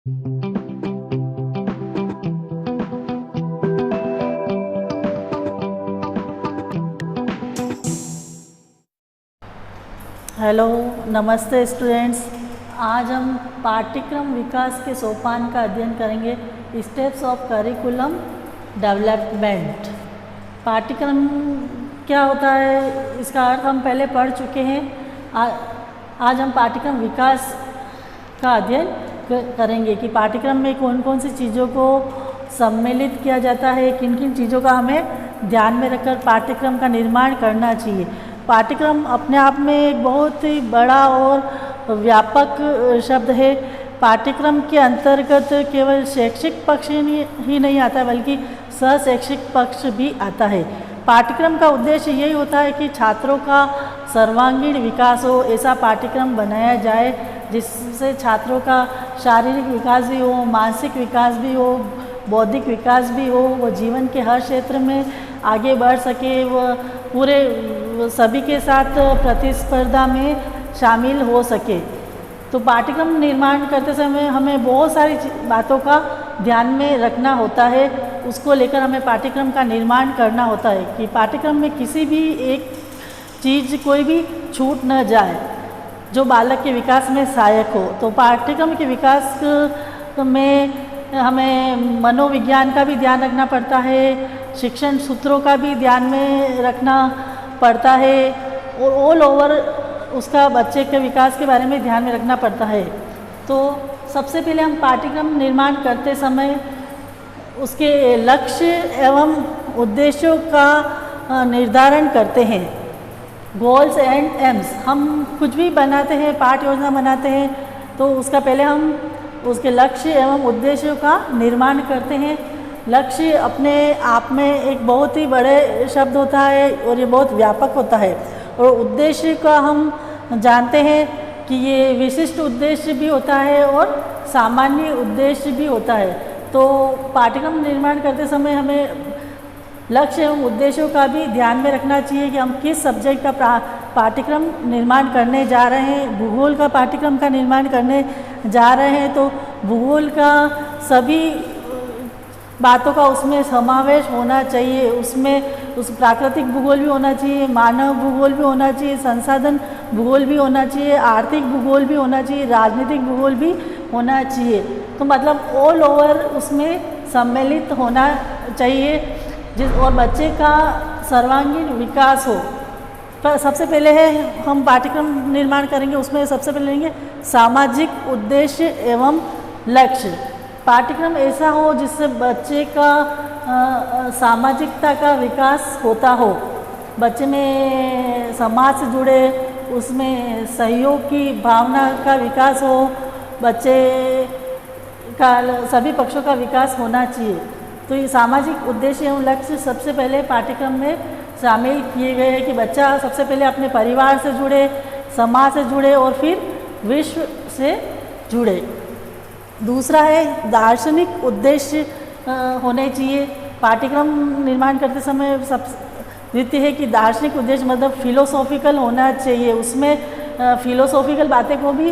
Hello, नमस्ते students. आज हम पाठ्यक्रम विकास के सोपान का अध्ययन करेंगे, स्टेप्स ऑफ करिकुलम डेवलपमेंट। पाठ्यक्रम क्या होता है, इसका अर्थ हम पहले पढ़ चुके हैं। आज हम पाठ्यक्रम विकास का अध्ययन करेंगे कि पाठ्यक्रम में कौन कौन सी चीज़ों को सम्मिलित किया जाता है, किन किन चीज़ों का हमें ध्यान में रखकर पाठ्यक्रम का निर्माण करना चाहिए। पाठ्यक्रम अपने आप में एक बहुत ही बड़ा और व्यापक शब्द है। पाठ्यक्रम के अंतर्गत केवल शैक्षिक पक्ष ही नहीं आता, बल्कि सहशैक्षिक पक्ष भी आता है। पाठ्यक्रम का उद्देश्य यही होता है कि छात्रों का सर्वांगीण विकास हो। ऐसा पाठ्यक्रम बनाया जाए जिससे छात्रों का शारीरिक विकास भी हो, मानसिक विकास भी हो, बौद्धिक विकास भी हो, वो जीवन के हर क्षेत्र में आगे बढ़ सके, वह पूरे सभी के साथ प्रतिस्पर्धा में शामिल हो सके। तो पाठ्यक्रम निर्माण करते समय हमें बहुत सारी बातों का ध्यान में रखना होता है। उसको लेकर हमें पाठ्यक्रम का निर्माण करना होता है कि पाठ्यक्रम में किसी भी एक चीज़ कोई भी छूट न जाए जो बालक के विकास में सहायक हो। तो पाठ्यक्रम के विकास में हमें मनोविज्ञान का भी ध्यान रखना पड़ता है, शिक्षण सूत्रों का भी ध्यान में रखना पड़ता है और ऑल ओवर उसका बच्चे के विकास के बारे में ध्यान में रखना पड़ता है। तो सबसे पहले हम पाठ्यक्रम निर्माण करते समय उसके लक्ष्य एवं उद्देश्यों का निर्धारण करते हैं। गोल्स एंड एम्स, हम कुछ भी बनाते हैं, पाठ्य योजना बनाते हैं, तो उसका पहले हम उसके लक्ष्य एवं उद्देश्यों का निर्माण करते हैं। लक्ष्य अपने आप में एक बहुत ही बड़े शब्द होता है और ये बहुत व्यापक होता है। और उद्देश्य का हम जानते हैं कि ये विशिष्ट उद्देश्य भी होता है और सामान्य उद्देश्य भी होता है। तो पाठ्यक्रम निर्माण करते समय हमें लक्ष्य एवं उद्देश्यों का भी ध्यान में रखना चाहिए कि हम किस सब्जेक्ट का पाठ्यक्रम निर्माण करने जा रहे हैं। भूगोल का पाठ्यक्रम का निर्माण करने जा रहे हैं तो भूगोल का सभी बातों का उसमें समावेश होना चाहिए। उसमें उस प्राकृतिक भूगोल भी होना चाहिए, मानव भूगोल भी होना चाहिए, संसाधन भूगोल भी होना चाहिए, आर्थिक भूगोल भी होना चाहिए, राजनीतिक भूगोल भी होना चाहिए। तो मतलब ऑल ओवर उसमें सम्मिलित होना चाहिए और बच्चे का सर्वांगीण विकास हो। पर सबसे पहले है हम पाठ्यक्रम निर्माण करेंगे, उसमें सबसे पहले लेंगे सामाजिक उद्देश्य एवं लक्ष्य। पाठ्यक्रम ऐसा हो जिससे बच्चे का सामाजिकता का विकास होता हो, बच्चे में समाज से जुड़े, उसमें सहयोग की भावना का विकास हो, बच्चे का सभी पक्षों का विकास होना चाहिए। तो ये सामाजिक उद्देश्य एवं लक्ष्य सबसे पहले पाठ्यक्रम में शामिल किए गए हैं कि बच्चा सबसे पहले अपने परिवार से जुड़े, समाज से जुड़े और फिर विश्व से जुड़े। दूसरा है दार्शनिक उद्देश्य होने चाहिए। पाठ्यक्रम निर्माण करते समय सब द्वितीय है कि दार्शनिक उद्देश्य मतलब फिलोसॉफिकल होना चाहिए। उसमें फिलोसॉफिकल बातें को भी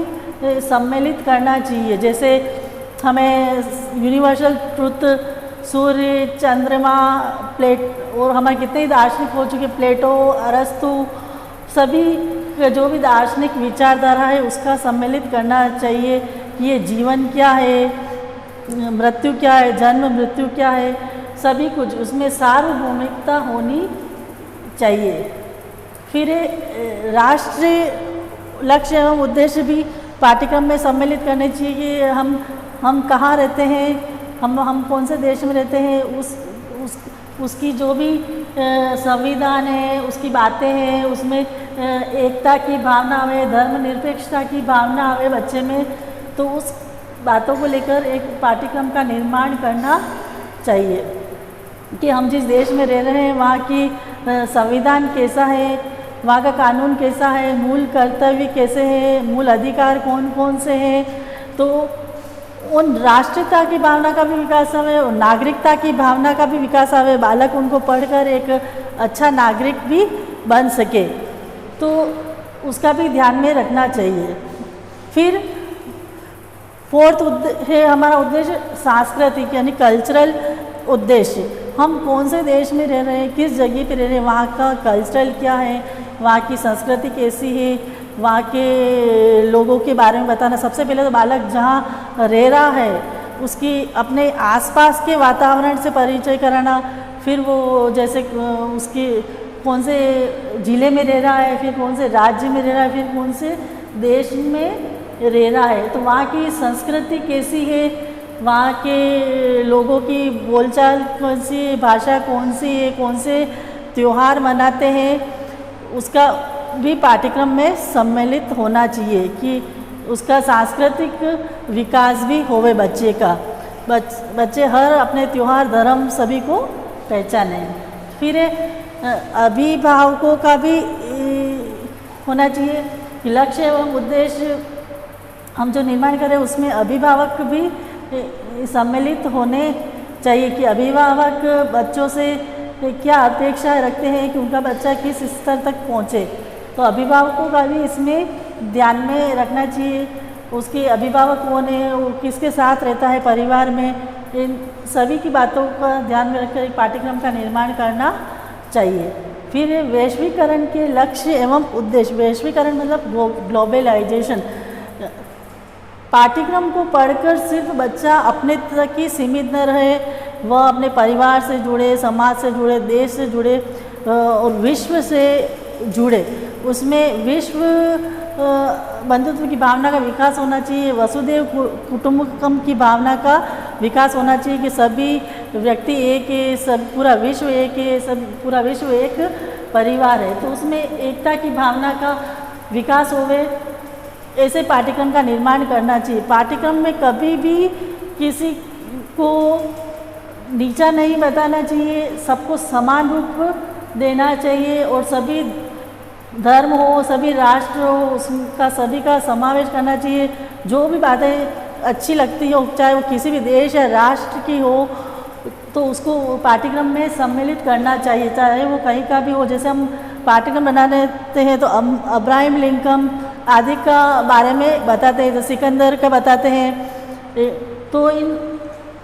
सम्मिलित करना चाहिए। जैसे हमें यूनिवर्सल ट्रुथ, सूर्य, चंद्रमा, प्लेट और हमारे कितने दार्शनिक हो चुके, प्लेटो, अरस्तु, सभी जो भी दार्शनिक विचारधारा है उसका सम्मिलित करना चाहिए। ये जीवन क्या है, मृत्यु क्या है, जन्म मृत्यु क्या है, सभी कुछ उसमें सार्वभौमिकता होनी चाहिए। फिर राष्ट्रीय लक्ष्य एवं उद्देश्य भी पाठ्यक्रम में सम्मिलित करने चाहिए कि हम कहाँ रहते हैं, हम कौन से देश में रहते हैं, उसकी जो भी संविधान है, उसकी बातें हैं, उसमें एकता की भावना आवे, धर्मनिरपेक्षता की भावना आवे बच्चे में। तो उस बातों को लेकर एक पाठ्यक्रम का निर्माण करना चाहिए कि हम जिस देश में रह रहे हैं वहाँ की संविधान कैसा है, वहाँ का कानून कैसा है, मूल कर्तव्य कैसे हैं, मूल अधिकार कौन कौन से हैं। तो उन राष्ट्रीयता की भावना का भी विकास आवे और नागरिकता की भावना का भी विकास आवे, बालक उनको पढ़कर एक अच्छा नागरिक भी बन सके। तो उसका भी ध्यान में रखना चाहिए। फिर फोर्थ है हमारा उद्देश्य सांस्कृतिक यानी कल्चरल उद्देश्य। हम कौन से देश में रह रहे हैं, किस जगह पे रह रहे हैं, वहाँ का कल्चरल क्या है, वहाँ की संस्कृति कैसी है, वहाँ के लोगों के बारे में बताना। सबसे पहले तो बालक जहाँ रह रहा है उसकी अपने आसपास के वातावरण से परिचय कराना, फिर वो जैसे उसके कौन से ज़िले में रह रहा है, फिर कौन से राज्य में रह रहा है, फिर कौन से देश में रह रहा है, तो वहाँ की संस्कृति कैसी है, वहाँ के लोगों की बोलचाल कौन सी है, भाषा कौन सी है, कौन से त्यौहार मनाते हैं, उसका भी पाठ्यक्रम में सम्मिलित होना चाहिए कि उसका सांस्कृतिक विकास भी होवे बच्चे का। बच्चे हर अपने त्यौहार धर्म सभी को पहचाने। फिर अभिभावकों का भी होना चाहिए लक्ष्य एवं उद्देश्य हम जो निर्माण करें उसमें अभिभावक भी सम्मिलित होने चाहिए कि अभिभावक बच्चों से क्या अपेक्षा रखते हैं कि उनका बच्चा किस स्तर तक पहुँचे, तो अभिभावकों का भी इसमें ध्यान में रखना चाहिए। उसके अभिभावक कौन है, वो किसके साथ रहता है परिवार में, इन सभी की बातों का ध्यान में रखकर एक पाठ्यक्रम का निर्माण करना चाहिए। फिर वैश्वीकरण के लक्ष्य एवं उद्देश्य। वैश्वीकरण मतलब ग्लोबलाइजेशन। पाठ्यक्रम को पढ़कर सिर्फ बच्चा अपने तक ही सीमित न रहे, वह अपने परिवार से जुड़े, समाज से जुड़े, देश से जुड़े और विश्व से जुड़े। उसमें विश्व बंधुत्व की भावना का विकास होना चाहिए, वसुदेव कुटुंबकम की भावना का विकास होना चाहिए कि सभी व्यक्ति एक है, सब पूरा विश्व एक है, सब पूरा विश्व एक परिवार है, तो उसमें एकता की भावना का विकास होवे, ऐसे पाठ्यक्रम का निर्माण करना चाहिए। पाठ्यक्रम में कभी भी किसी को नीचा नहीं बताना चाहिए, सबको समान रूप देना चाहिए और सभी धर्म हो, सभी राष्ट्र हो, उसका सभी का समावेश करना चाहिए। जो भी बातें अच्छी लगती हो, चाहे वो किसी भी देश या राष्ट्र की हो, तो उसको पाठ्यक्रम में सम्मिलित करना चाहिए, चाहे वो कहीं का भी हो। जैसे हम पाठ्यक्रम बना लेते हैं तो अब्राहम लिंकन आदि का बारे में बताते हैं, तो सिकंदर का बताते हैं, तो इन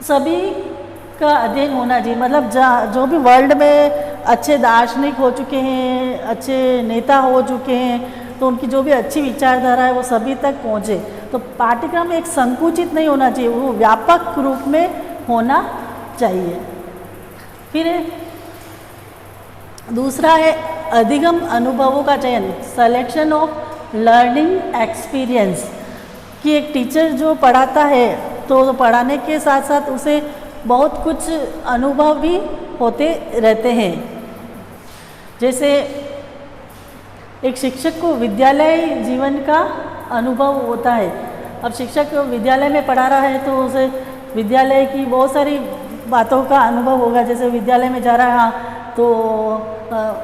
सभी का अध्ययन होना चाहिए। मतलब जो भी वर्ल्ड में अच्छे दार्शनिक हो चुके हैं, अच्छे नेता हो चुके हैं, तो उनकी जो भी अच्छी विचारधारा है वो सभी तक पहुँचे। तो पाठ्यक्रम एक संकुचित नहीं होना चाहिए, वो व्यापक रूप में होना चाहिए। फिर दूसरा है अधिगम अनुभवों का चयन, सिलेक्शन ऑफ लर्निंग एक्सपीरियंस, कि एक टीचर जो पढ़ाता है तो पढ़ाने के साथ साथ उसे बहुत कुछ अनुभव भी होते रहते हैं। जैसे एक शिक्षक को विद्यालय जीवन का अनुभव होता है। अब शिक्षक विद्यालय में पढ़ा रहा है तो उसे विद्यालय की बहुत सारी बातों का अनुभव होगा। जैसे विद्यालय में जा रहा है तो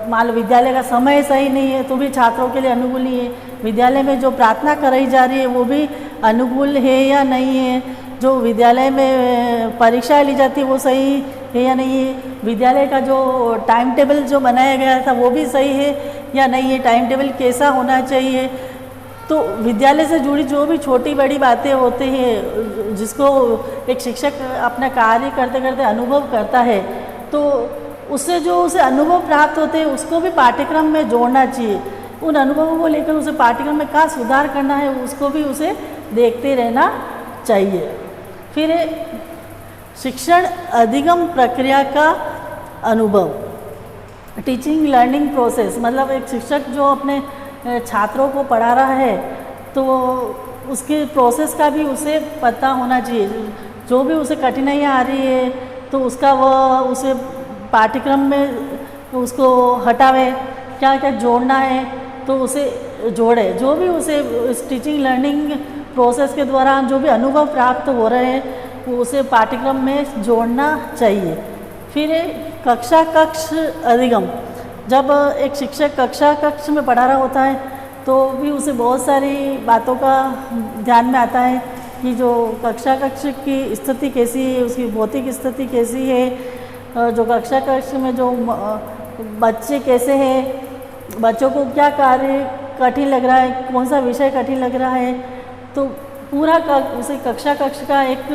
मान लो विद्यालय का समय सही नहीं है तो भी छात्रों के लिए अनुकूल नहीं है। विद्यालय में जो प्रार्थना कराई जा रही है वो भी अनुकूल है या नहीं है। जो विद्यालय में परीक्षा ली जाती है वो सही है या नहीं है। विद्यालय का जो टाइम टेबल जो बनाया गया था वो भी सही है या नहीं है। टाइम टेबल कैसा होना चाहिए। तो विद्यालय से जुड़ी जो भी छोटी बड़ी बातें होती हैं जिसको एक शिक्षक अपना कार्य करते करते अनुभव करता है तो उससे जो उसे अनुभव प्राप्त होते हैं उसको भी पाठ्यक्रम में जोड़ना चाहिए। उन अनुभवों को लेकर उसे पाठ्यक्रम में क्या सुधार करना है उसको भी उसे देखते रहना चाहिए। फिर शिक्षण अधिगम प्रक्रिया का अनुभव, टीचिंग लर्निंग प्रोसेस, मतलब एक शिक्षक जो अपने छात्रों को पढ़ा रहा है तो उसके प्रोसेस का भी उसे पता होना चाहिए। जो भी उसे कठिनाइयाँ आ रही है तो उसका वह उसे पाठ्यक्रम में उसको हटावे, क्या क्या जोड़ना है तो उसे जोड़े। जो भी उसे इस टीचिंग लर्निंग प्रोसेस के दौरान जो भी अनुभव प्राप्त हो रहे हैं वो उसे पाठ्यक्रम में जोड़ना चाहिए। फिर कक्षा कक्ष अधिगम, जब एक शिक्षक कक्षा कक्ष में पढ़ा रहा होता है तो भी उसे बहुत सारी बातों का ध्यान में आता है कि जो कक्षा कक्ष की स्थिति कैसी है, उसकी भौतिक स्थिति कैसी है, जो कक्षा कक्ष में जो बच्चे कैसे हैं, बच्चों को क्या कार्य कठिन लग रहा है, कौन सा विषय कठिन लग रहा है। तो पूरा उसे कक्षा का एक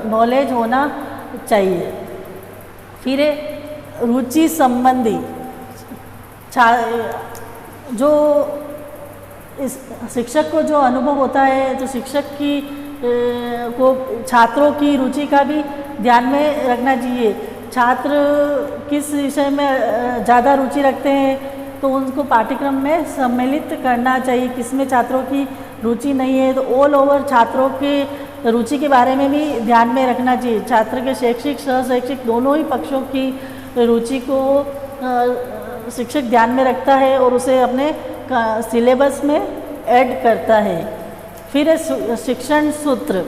नॉलेज होना चाहिए। फिर रुचि संबंधी जो इस शिक्षक को जो अनुभव होता है, तो शिक्षक की को छात्रों की रुचि का भी ध्यान में रखना चाहिए। छात्र किस विषय में ज़्यादा रुचि रखते हैं तो उनको पाठ्यक्रम में सम्मिलित करना चाहिए। किसमें छात्रों की रुचि नहीं है तो ऑल ओवर छात्रों के रुचि के बारे में भी ध्यान में रखना चाहिए। छात्र के शैक्षिक शैक्षिक दोनों ही पक्षों की रुचि को शिक्षक ध्यान में रखता है और उसे अपने सिलेबस में ऐड करता है। फिर शिक्षण सूत्र।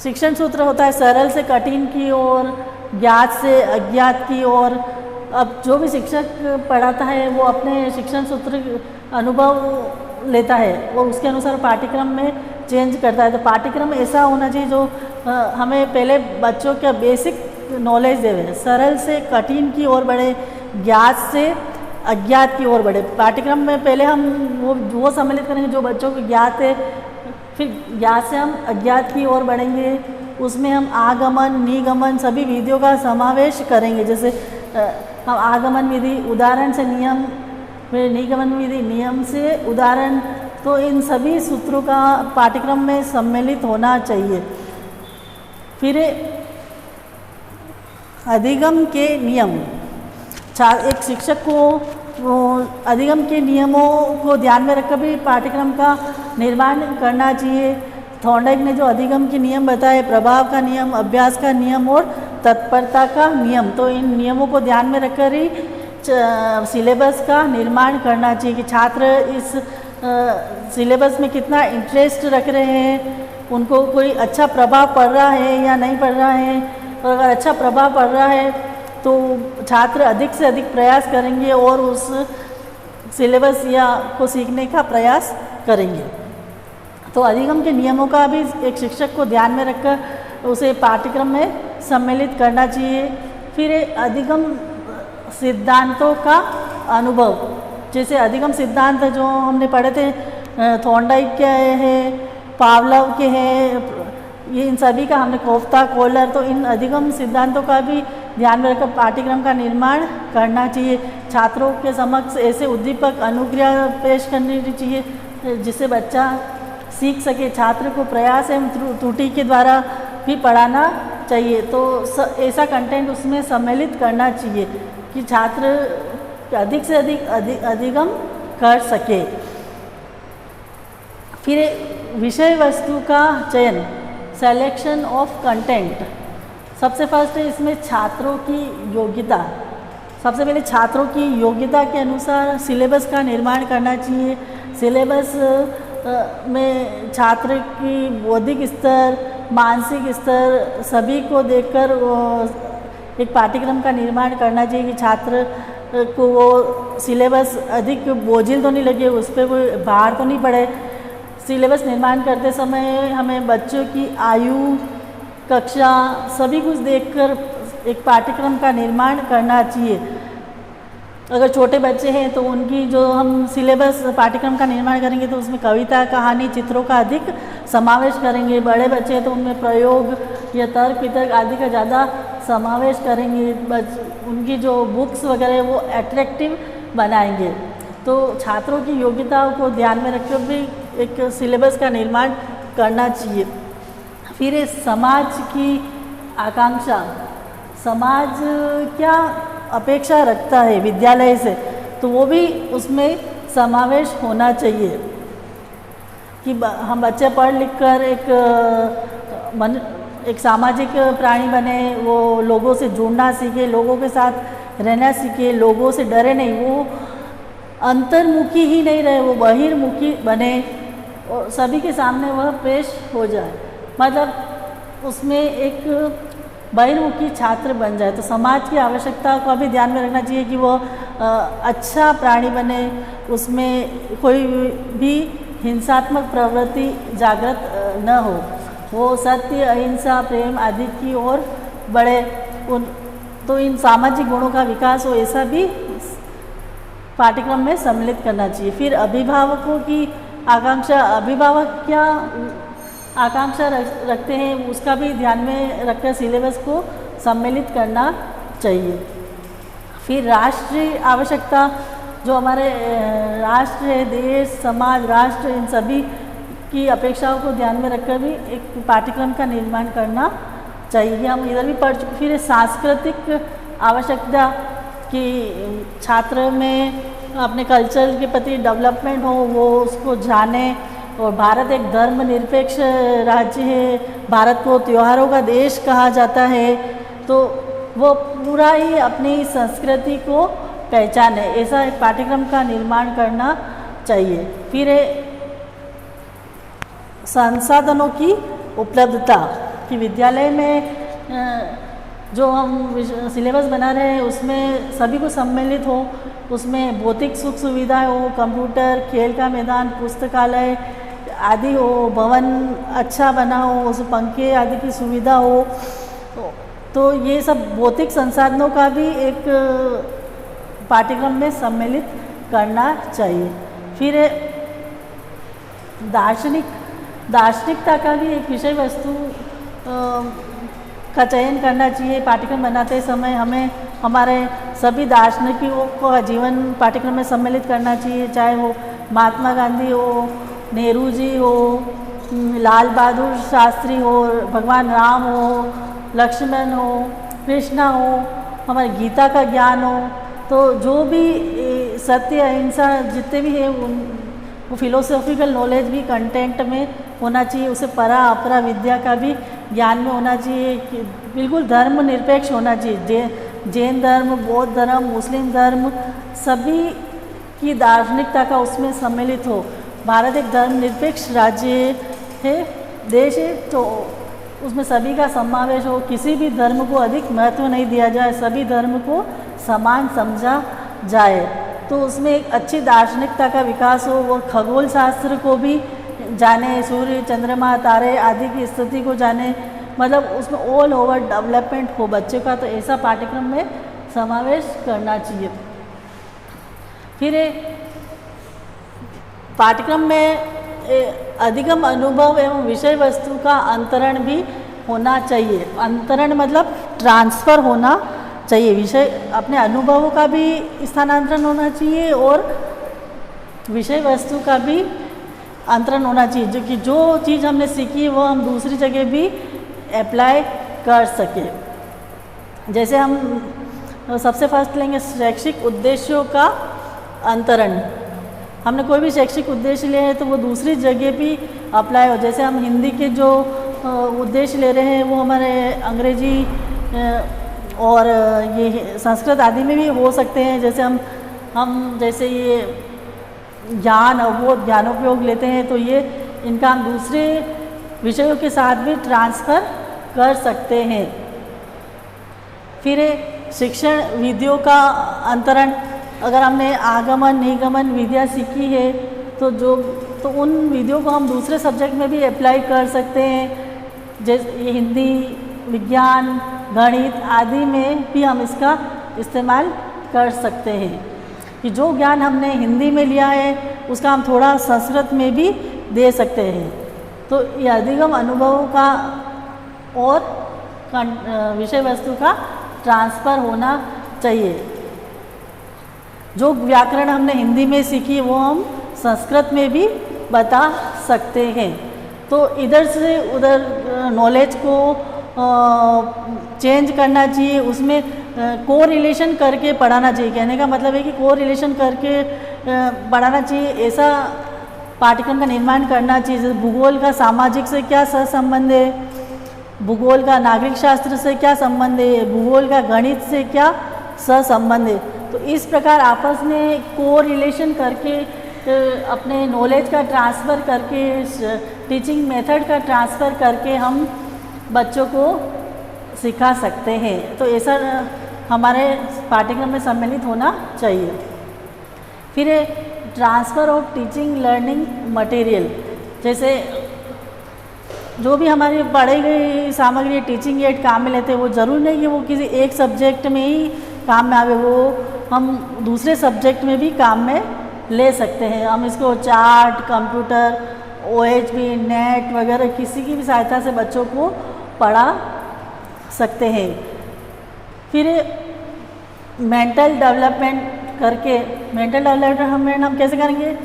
शिक्षण सूत्र होता है सरल से कठिन की ओर, ज्ञात से अज्ञात की ओर। अब जो भी शिक्षक पढ़ाता है वो अपने शिक्षण सूत्र अनुभव लेता है और उसके अनुसार पाठ्यक्रम में चेंज करता है। तो पाठ्यक्रम ऐसा होना चाहिए जो हमें पहले बच्चों का बेसिक नॉलेज देवे, सरल से कठिन की ओर बढ़े, ज्ञात से अज्ञात की ओर बढ़े। पाठ्यक्रम में पहले हम वो सम्मिलित करेंगे जो बच्चों को ज्ञात है, फिर ज्ञात से हम अज्ञात की ओर बढ़ेंगे। उसमें हम आगमन निगमन सभी विधियों का समावेश करेंगे। जैसे हम आगमन विधि उदाहरण से नियम, फिर निगमन विधि नियम से उदाहरण, तो इन सभी सूत्रों का पाठ्यक्रम में सम्मिलित होना चाहिए। फिर अधिगम के नियम। एक शिक्षक को अधिगम के नियमों को ध्यान में रखकर भी पाठ्यक्रम का निर्माण करना चाहिए। थॉर्नडाइक ने जो अधिगम के नियम बताए, प्रभाव का नियम, अभ्यास का नियम और तत्परता का नियम, तो इन नियमों को ध्यान में रखकर ही सिलेबस का निर्माण करना चाहिए कि छात्र इस सिलेबस में कितना इंटरेस्ट रख रहे हैं, उनको कोई अच्छा प्रभाव पड़ रहा है या नहीं पड़ रहा है। और अगर अच्छा प्रभाव पड़ रहा है तो छात्र अधिक से अधिक प्रयास करेंगे और उस सिलेबस या को सीखने का प्रयास करेंगे। तो अधिगम के नियमों का भी एक शिक्षक को ध्यान में रखकर उसे पाठ्यक्रम में सम्मिलित करना चाहिए। फिर अधिगम सिद्धांतों का अनुभव। जैसे अधिगम सिद्धांत जो हमने पढ़े थे, थॉर्नडाइक के हैं, पावलोव के हैं, ये इन सभी का हमने कोफ्ता कोहलर, तो इन अधिगम सिद्धांतों का भी ध्यान में रखकर पाठ्यक्रम का निर्माण करना चाहिए। छात्रों के समक्ष ऐसे उद्दीपक अनुक्रिया पेश करनी चाहिए जिससे बच्चा सीख सके। छात्र को प्रयास एवं त्रुटि के द्वारा भी पढ़ाना चाहिए। तो ऐसा कंटेंट उसमें सम्मिलित करना चाहिए कि छात्र अधिक से अधिक अधिगम कर सके। फिर विषय वस्तु का चयन, सिलेक्शन ऑफ कंटेंट। सबसे फर्स्ट है इसमें छात्रों की योग्यता। सबसे पहले छात्रों की योग्यता के अनुसार सिलेबस का निर्माण करना चाहिए। सिलेबस में छात्र की बौद्धिक स्तर, मानसिक स्तर सभी को देखकर एक पाठ्यक्रम का निर्माण करना चाहिए कि छात्र को वो सिलेबस अधिक बोझिल तो नहीं लगे, उस पर कोई भार तो नहीं पड़े। सिलेबस निर्माण करते समय हमें बच्चों की आयु, कक्षा सभी कुछ देखकर एक पाठ्यक्रम का निर्माण करना चाहिए। अगर छोटे बच्चे हैं तो उनकी जो हम सिलेबस पाठ्यक्रम का निर्माण करेंगे तो उसमें कविता, कहानी, चित्रों का अधिक समावेश करेंगे। बड़े बच्चे हैं तो उनमें प्रयोग या तर्क वितर्क आदि का ज़्यादा समावेश करेंगे। उनकी जो बुक्स वगैरह वो एट्रैक्टिव बनाएंगे। तो छात्रों की योग्यताओं को ध्यान में रखकर भी एक सिलेबस का निर्माण करना चाहिए। फिर समाज की आकांक्षा, समाज क्या अपेक्षा रखता है विद्यालय से, तो वो भी उसमें समावेश होना चाहिए कि हम बच्चे पढ़ लिख कर एक सामाजिक प्राणी बने, वो लोगों से जुड़ना सीखे, लोगों के साथ रहना सीखे, लोगों से डरे नहीं, वो अंतर्मुखी ही नहीं रहे, वो बहिर्मुखी बने और सभी के सामने वह पेश हो जाए। मतलब उसमें एक बहिर्मुखी छात्र बन जाए। तो समाज की आवश्यकता को भी ध्यान में रखना चाहिए कि वो अच्छा प्राणी बने, उसमें कोई भी हिंसात्मक प्रवृत्ति जागृत न हो, वो सत्य, अहिंसा, प्रेम आदि की ओर बढ़े। तो इन सामाजिक गुणों का विकास हो, ऐसा भी पाठ्यक्रम में सम्मिलित करना चाहिए। फिर अभिभावकों की आकांक्षा अभिभावक क्या आकांक्षा रखते हैं उसका भी ध्यान में रखकर सिलेबस को सम्मिलित करना चाहिए। फिर राष्ट्रीय आवश्यकता, जो हमारे राष्ट्र है, देश, समाज, राष्ट्र, इन सभी की अपेक्षाओं को ध्यान में रखकर भी एक पाठ्यक्रम का निर्माण करना चाहिए। हम इधर भी पढ़ चुके। फिर सांस्कृतिक आवश्यकता कि छात्र में अपने कल्चर के प्रति डेवलपमेंट हो, वो उसको जाने। और भारत एक धर्मनिरपेक्ष राज्य है, भारत को त्योहारों का देश कहा जाता है, तो वो पूरा ही अपनी संस्कृति को पहचाने, ऐसा एक पाठ्यक्रम का निर्माण करना चाहिए। फिर संसाधनों की उपलब्धता कि विद्यालय में जो हम सिलेबस बना रहे हैं उसमें सभी को सम्मिलित हो, उसमें भौतिक सुख सुविधाएं हो, कंप्यूटर, खेल का मैदान, पुस्तकालय आदि हो, भवन अच्छा बना हो, उस पंखे आदि की सुविधा हो। तो ये सब भौतिक संसाधनों का भी एक पाठ्यक्रम में सम्मिलित करना चाहिए। फिर दार्शनिकता का भी एक विषय वस्तु का चयन करना चाहिए। पाठ्यक्रम बनाते समय हमें हमारे सभी दार्शनिकों का जीवन पाठ्यक्रम में सम्मिलित करना चाहिए, चाहे वो महात्मा गांधी हो, नेहरू जी हो, लाल बहादुर शास्त्री हो, भगवान राम हो, लक्ष्मण हो, कृष्णा हो, हमारी गीता का ज्ञान हो। तो जो भी सत्य अहिंसा जितने भी है वो फिलोसॉफिकल नॉलेज भी कंटेंट में होना चाहिए। उसे परा अपरा विद्या का भी ज्ञान में होना चाहिए। बिल्कुल धर्मनिरपेक्ष होना चाहिए। जैन धर्म, बौद्ध धर्म, मुस्लिम धर्म सभी की दार्शनिकता का उसमें सम्मिलित हो। भारत एक धर्मनिरपेक्ष राज्य है, देश है, तो उसमें सभी का समावेश हो। किसी भी धर्म को अधिक महत्व नहीं दिया जाए, सभी धर्म को समान समझा जाए। तो उसमें एक अच्छी दार्शनिकता का विकास हो। वो खगोल शास्त्र को भी जाने, सूर्य, चंद्रमा, तारे आदि की स्थिति को जाने, मतलब उसमें ऑल ओवर डेवलपमेंट हो बच्चे का। तो ऐसा पाठ्यक्रम में समावेश करना चाहिए। फिर पाठ्यक्रम में अधिगम अनुभव एवं विषय वस्तु का अंतरण भी होना चाहिए। अंतरण मतलब ट्रांसफ़र होना चाहिए। विषय अपने अनुभवों का भी स्थानांतरण होना चाहिए और विषय वस्तु का भी अंतरण होना चाहिए, जो चीज़ हमने सीखी वो हम दूसरी जगह भी अप्लाई कर सके। जैसे हम सबसे फर्स्ट लेंगे शैक्षिक उद्देश्यों का अंतरण। हमने कोई भी शैक्षिक उद्देश्य लिए हैं तो वो दूसरी जगह भी अप्लाई हो। जैसे हम हिंदी के जो उद्देश्य ले रहे हैं वो हमारे अंग्रेजी और ये संस्कृत आदि में भी हो सकते हैं। जैसे हम जैसे ये ज्ञान वो ज्ञानोपयोग लेते हैं तो ये इनका हम दूसरे विषयों के साथ भी ट्रांसफ़र कर सकते हैं। फिर शिक्षण विधियों का अंतरण। अगर हमने आगमन निगमन विधियाँ सीखी है तो उन विधियों को हम दूसरे सब्जेक्ट में भी अप्लाई कर सकते हैं। जैसे हिंदी, विज्ञान, गणित आदि में भी हम इसका इस्तेमाल कर सकते हैं कि जो ज्ञान हमने हिंदी में लिया है उसका हम थोड़ा संस्कृत में भी दे सकते हैं। तो ये अधिगम अनुभवों का और विषय वस्तु का ट्रांसफ़र होना चाहिए। जो व्याकरण हमने हिंदी में सीखी वो हम संस्कृत में भी बता सकते हैं। तो इधर से उधर नॉलेज को चेंज करना चाहिए, उसमें कोरिलेशन करके पढ़ाना चाहिए। कहने का मतलब है कि कोरिलेशन करके पढ़ाना चाहिए। ऐसा पाठ्यक्रम का निर्माण करना चाहिए। जैसे भूगोल का सामाजिक से क्या सहसंबंध है, भूगोल का नागरिक शास्त्र से क्या संबंध है, भूगोल का गणित से क्या सहसंबंध है। तो इस प्रकार आपस में कोरिलेशन करके अपने नॉलेज का ट्रांसफ़र करके, टीचिंग मेथड का ट्रांसफ़र करके हम बच्चों को सिखा सकते हैं। तो ऐसा हमारे पाठ्यक्रम में सम्मिलित होना चाहिए। फिर transfer of teaching learning material. जैसे जो भी हमारी पढ़ाई गई सामग्री टीचिंग एड काम में लेते हैं वो ज़रूरी नहीं कि वो किसी एक सब्जेक्ट में ही काम में आवे, वो हम दूसरे सब्जेक्ट में भी काम में ले सकते हैं। हम इसको चार्ट, कंप्यूटर, OHP, नेट वगैरह किसी की भी सहायता से बच्चों को पढ़ा सकते हैं। फिर मेंटल डेवलपमेंट करके, मेंटल डेवलपमेंट हम कैसे करेंगे?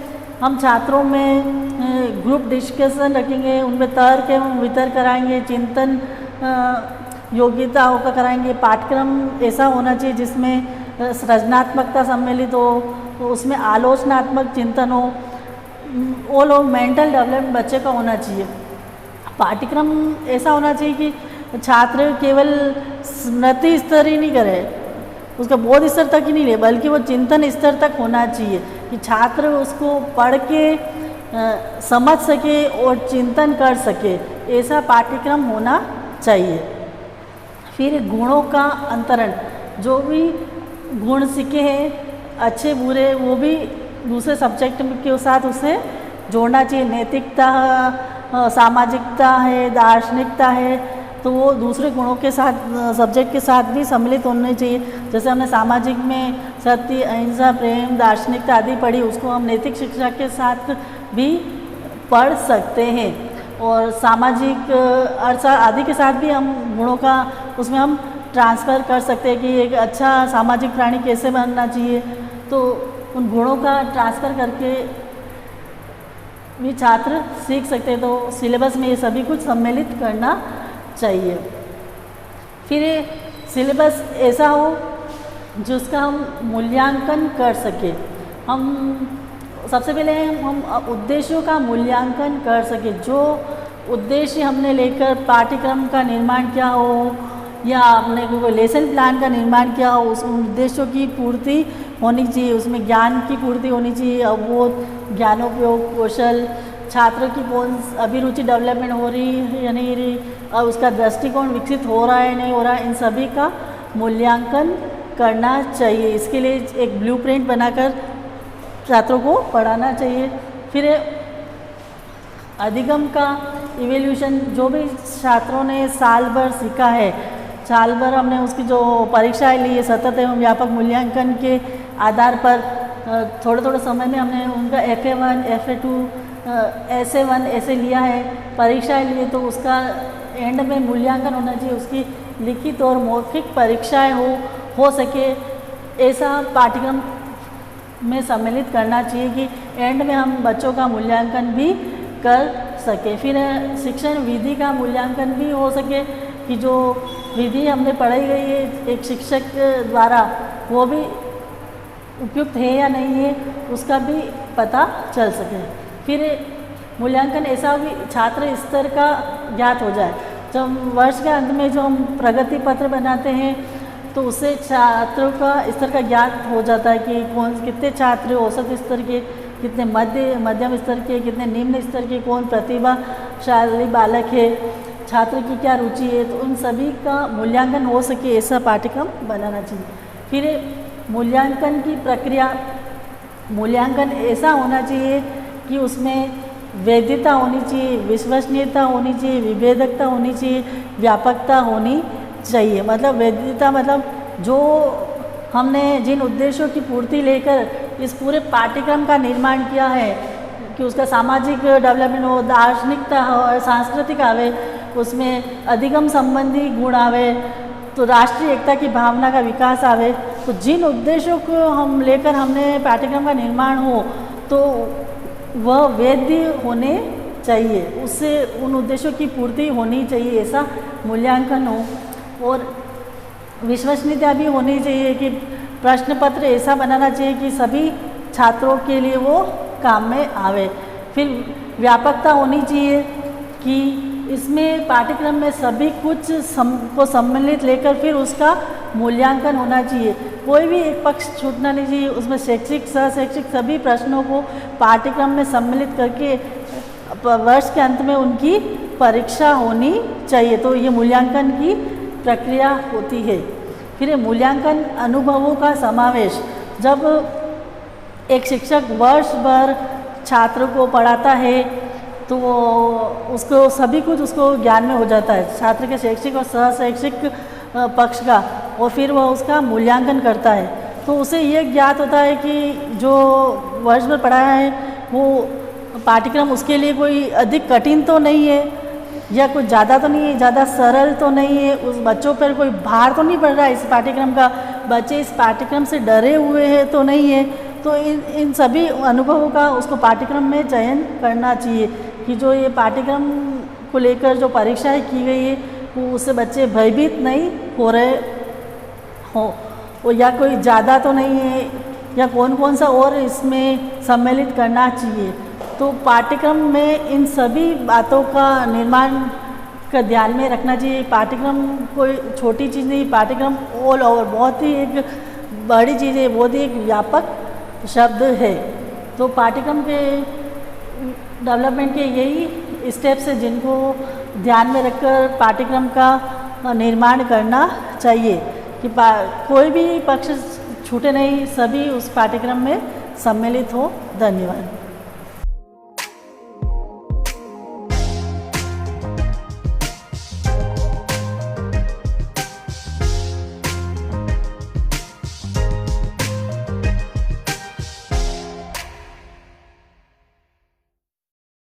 हम छात्रों में ग्रुप डिस्कशन रखेंगे, उनमें तर्क एवं वितर्क कराएंगे, चिंतन योग्यताओं का कराएंगे। पाठ्यक्रम ऐसा होना चाहिए जिसमें सृजनात्मकता सम्मिलित हो, तो उसमें आलोचनात्मक चिंतन हो। वो लोग मेंटल डेवलपमेंट बच्चे का होना चाहिए। पाठ्यक्रम ऐसा होना चाहिए कि छात्र केवल स्मृति स्तर ही नहीं करे, उसका बोध स्तर तक ही नहीं ले, बल्कि वो चिंतन स्तर तक होना चाहिए कि छात्र उसको पढ़ के समझ सके और चिंतन कर सके। ऐसा पाठ्यक्रम होना चाहिए। फिर गुणों का अंतरण, जो भी गुण सीखे हैं अच्छे बुरे, वो भी दूसरे सब्जेक्ट के साथ उसे जोड़ना चाहिए। नैतिकता, सामाजिकता है, दार्शनिकता है, तो वो दूसरे गुणों के साथ सब्जेक्ट के साथ भी सम्मिलित होने चाहिए। जैसे हमने सामाजिक में सत्य, अहिंसा, प्रेम, दार्शनिकता आदि पढ़ी, उसको हम नैतिक शिक्षा के साथ भी पढ़ सकते हैं। और सामाजिक अर्थ आदि के साथ भी हम गुणों का उसमें हम ट्रांसफ़र कर सकते हैं कि एक अच्छा सामाजिक प्राणी कैसे बनना चाहिए। तो उन गुणों का ट्रांसफ़र करके भी छात्र सीख सकते हैं। तो सिलेबस में ये सभी कुछ सम्मिलित करना चाहिए। फिर सिलेबस ऐसा हो जिसका हम मूल्यांकन कर सके। हम सबसे पहले हम उद्देश्यों का मूल्यांकन कर सके। जो उद्देश्य हमने लेकर पाठ्यक्रम का निर्माण किया हो या आपने कोई लेसन प्लान का निर्माण किया हो, उस उद्देश्यों की पूर्ति होनी चाहिए। उसमें ज्ञान की पूर्ति होनी चाहिए, अवबोध, ज्ञानोपयोग, कौशल, छात्रों की कौन अभिरुचि डेवलपमेंट हो रही है या नहीं रही, और उसका दृष्टिकोण विकसित हो रहा है नहीं हो रहा है, इन सभी का मूल्यांकन करना चाहिए। इसके लिए एक ब्लूप्रिंट बनाकर छात्रों को पढ़ाना चाहिए। फिर अधिगम का इवैल्यूएशन, जो भी छात्रों ने साल भर सीखा है, साल भर हमने उसकी जो परीक्षाएं ली है, सतत एवं व्यापक मूल्यांकन के आधार पर थोड़े थोड़े समय में हमने उनका FA1, FA2, SA1 ऐसे लिया है, परीक्षाएं लिए, तो उसका एंड में मूल्यांकन होना चाहिए। उसकी लिखित और मौखिक परीक्षाएं हो सके, ऐसा पाठ्यक्रम में सम्मिलित करना चाहिए कि एंड में हम बच्चों का मूल्यांकन भी कर सके। फिर शिक्षण विधि का मूल्यांकन भी हो सके कि जो विधि हमने पढ़ाई गई है एक शिक्षक द्वारा, वो भी उपयुक्त है या नहीं है, उसका भी पता चल सके। फिर मूल्यांकन ऐसा हो कि छात्र स्तर का ज्ञात हो जाए। जब वर्ष के अंत में जो हम प्रगति पत्र बनाते हैं, तो उससे छात्रों का स्तर का ज्ञात हो जाता है कि कितने छात्र औसत स्तर के, कितने मध्यम स्तर के, कितने निम्न स्तर के, कौन प्रतिभाशाली बालक है, छात्र की क्या रुचि है। तो उन सभी का मूल्यांकन हो सके, ऐसा पाठ्यक्रम बनाना चाहिए। फिर मूल्यांकन की प्रक्रिया, मूल्यांकन ऐसा होना चाहिए कि उसमें वैधता होनी चाहिए, विश्वसनीयता होनी चाहिए, विभेदकता होनी चाहिए, व्यापकता होनी चाहिए। मतलब वैधता मतलब जो हमने जिन उद्देश्यों की पूर्ति लेकर इस पूरे पाठ्यक्रम का निर्माण किया है कि उसका सामाजिक डेवलपमेंट हो, दार्शनिकता हो, सांस्कृतिक आवे, उसमें अधिगम संबंधी गुण आवे, तो राष्ट्रीय एकता की भावना का विकास आवे। तो जिन उद्देश्यों को हम लेकर हमने पाठ्यक्रम का निर्माण हो, तो वह वैध होने चाहिए, उससे उन उद्देश्यों की पूर्ति होनी चाहिए, ऐसा मूल्यांकन हो। और विश्वसनीयता भी होनी चाहिए कि प्रश्न पत्र ऐसा बनाना चाहिए कि सभी छात्रों के लिए वो काम में आवे। फिर व्यापकता होनी चाहिए कि इसमें पाठ्यक्रम में सभी कुछ को सम्मिलित लेकर फिर उसका मूल्यांकन होना चाहिए। कोई भी एक पक्ष छूटना नहीं चाहिए। उसमें शैक्षिक, सहशैक्षिक सभी प्रश्नों को पाठ्यक्रम में सम्मिलित करके वर्ष के अंत में उनकी परीक्षा होनी चाहिए। तो ये मूल्यांकन की प्रक्रिया होती है। फिर मूल्यांकन अनुभवों का समावेश, जब एक शिक्षक वर्ष भर छात्र को पढ़ाता है तो वो उसको सभी कुछ उसको ज्ञान में हो जाता है, छात्र के शैक्षिक और सहशैक्षिक पक्ष का, और फिर वह उसका मूल्यांकन करता है। तो उसे ये ज्ञात होता है कि जो वर्ष भर पढ़ाया है वो पाठ्यक्रम उसके लिए कोई अधिक कठिन तो नहीं है, या कुछ ज़्यादा तो नहीं है, ज़्यादा सरल तो नहीं है, उस बच्चों पर कोई भार तो नहीं पड़ रहा है इस पाठ्यक्रम का, बच्चे इस पाठ्यक्रम से डरे हुए हैं तो नहीं है। तो इन सभी अनुभवों का उसको पाठ्यक्रम में चयन करना चाहिए कि जो ये पाठ्यक्रम को लेकर जो परीक्षाएं की गई है वो उससे बच्चे भयभीत नहीं हो रहे हो, या कोई ज़्यादा तो नहीं है, या कौन कौन सा और इसमें सम्मिलित करना चाहिए। तो पाठ्यक्रम में इन सभी बातों का निर्माण का ध्यान में रखना चाहिए। पाठ्यक्रम कोई छोटी चीज़ नहीं, पाठ्यक्रम ऑल ओवर बहुत ही एक बड़ी चीज़ है, बहुत ही एक व्यापक शब्द है। तो पाठ्यक्रम के डेवलपमेंट के यही स्टेप्स हैं जिनको ध्यान में रखकर पाठ्यक्रम का निर्माण करना चाहिए कि कोई भी पक्ष छूटे नहीं, सभी उस पाठ्यक्रम में सम्मिलित हो। धन्यवाद।